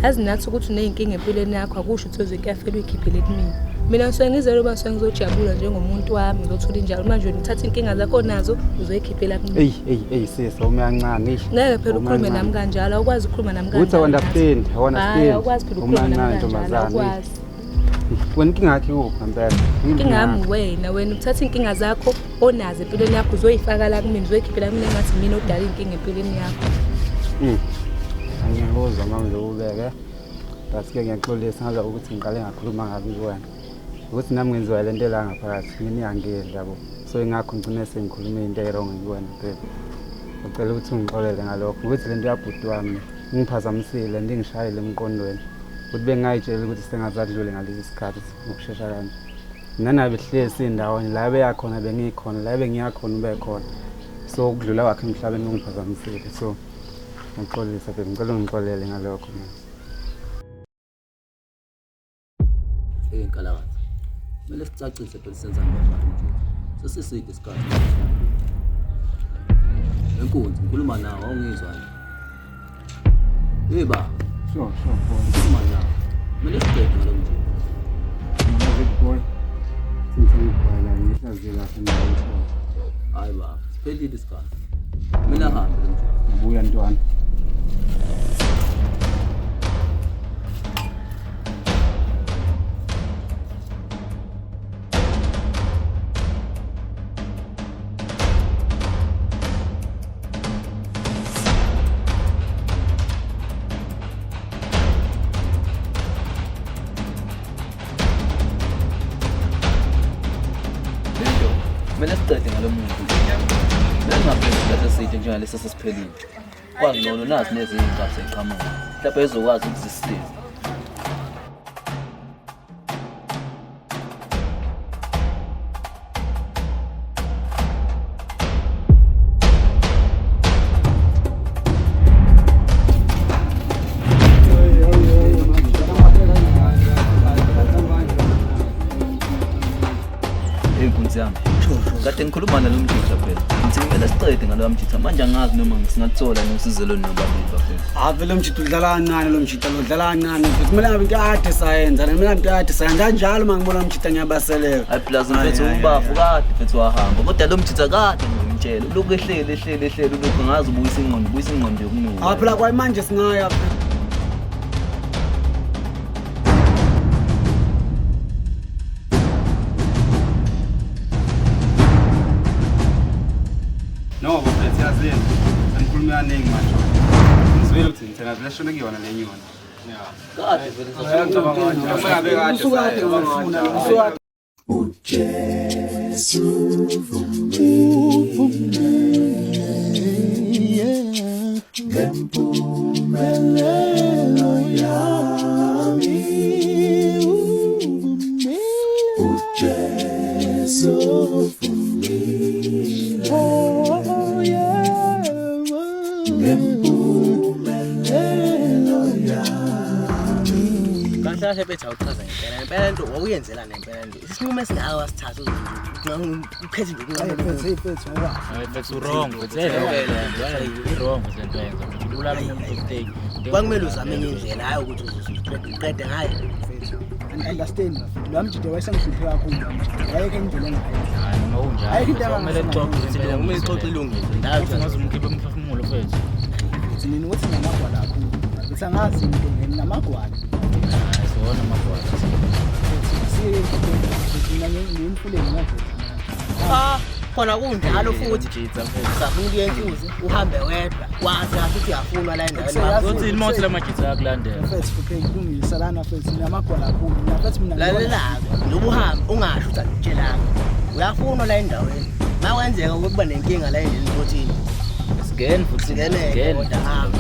Yazi nathi ukuthi uneyinkinga empilweni yakho akusho ukuthi uzokuyafela uyikhiphele kumina. Mina ngisuke ngizele uma ngizojabula njengomuntu wami ngizothola injalo manje ngithatha inkinga zakho nazo uzoyikhiphela kumina. Hey sisa umancane ish. Ngeke phela ukhulume nami kanjalo awukwazi ukukhuluma nami kanjalo. Uthi understand, I understand. Awukwazi phela ukukhuluma nami kanjalo awukwazi. Wena inkinga yakhe kuphi ngempela? Inkinga yami wena uthatha inkinga zakho onazo empilweni yakho uzoyifaka la kumina uzoyikhiphela kumina engathi mina odala inkinga empilweni yakho. Angiyabuzwa manje ubeke. Basi-ke ngiyaxolisa ngaza ukuthi ngiqale ngakhuluma ngabi kuwena. Ukuthi nami ngenziwa lento la ngaphakathi mina iyangidla yabo. So ingakho ngicine sengikhuluma into e-wrong kuwena phela. Ngicela ukuthi ungixolele ngalokho. Ukuthi lento yabhuti wami ngiphazamisile ndingishayile emqondweni. Ukuthi bengayitshela ukuthi sengazadlule ngalesi sikhathi ngokusheshsha kanje. Nanabe hlezi indawo la beyakhona bengikhona la bengiyakhona ube khona. So ukudlula kwakhe emhlabeni ungiphazamisile. So ngixolisa phela ngicela ungixolele ngalokho mina. Kalakazi. Kumele sicacise phela senza njani. Sesiside isikhathi. Enkunzi ngikhuluma nawe awungizwa. Yeba. Sure. Ngikhuluma nawe. Kumele siqede ngalo nje. Boy. Singikhwela ngihlazela endaweni. Hayi baba, siphelile isikhathi. Mina hambe nje. Ngibuya ntwana. Kumele siqede ngalo muntu. Bengapheli isikhathi eside njengalesi sesiphelile. Kwangcono nazi nezinye izingaba seqhamuka. Lapho ezokwazi ukuthi sisize. Kade ngikhuluma nalo mjitha phela. Ngithi kumele siqede ngalo mjitha manje angazi noma ngisingathola nosizelo nobabili baphela. Vele umjitha udlala kancane lo mjitha udlala kancane futhi kumele ngabe into yakade sayenza kumele into yakade sayenza kanjalo mangibona umjitha ngiyabaselela. Hayi plus mfethu ubafu kade mfethu wahamba kodwa lo mjitha kade ngimtshela lokhu ehlele lokhu ngazi ubuyisa ingqondo yokunuka. Phela kwayi manje singaya No, mfethu yazini. Angikhuluma kaningi manje. Ngizwile ukuthi ngithena vele shona kuyona le nyoni. Kade vele Ngabe kade uJesu ngempumelelo yami uJesu Kahle bethu awuchaza ngempela into wakuyenzela nempela nje isinqumo esingaka wasithatha ukhethe nje Mfethu wrong wrong sentenza ulala mistake kwakumele uzame enye indlela hayi ukuthi uqede ngayo mfethu understand lo mjitha wayesengihluphe kakhulu ngeke ngidlule ngayo noma unjalo ayikho into kumele kumele ixoxe ilungile ndawo ngazi umkhiphe umphefumulo mfethu ukuthi nini uthi namagwala kakhulu ukuthi angazi into nginamagwala sona amagwala khona kunjalo futhi safuna ukuyentuze uhambe wedwa wazi kahle ukuthi uyafunwa la endaweni uthi imoto lamagitha yakulandela mfethu kulungisa lana mfethu namagwala kakhulu mfethu mina lalelaka noma uhambe ungasho ukuthi akutshelanga uyafunwa la endaweni makwenzeka ukuba nenkinga la endlini ukuthi again futhi singeneke kodwa hamba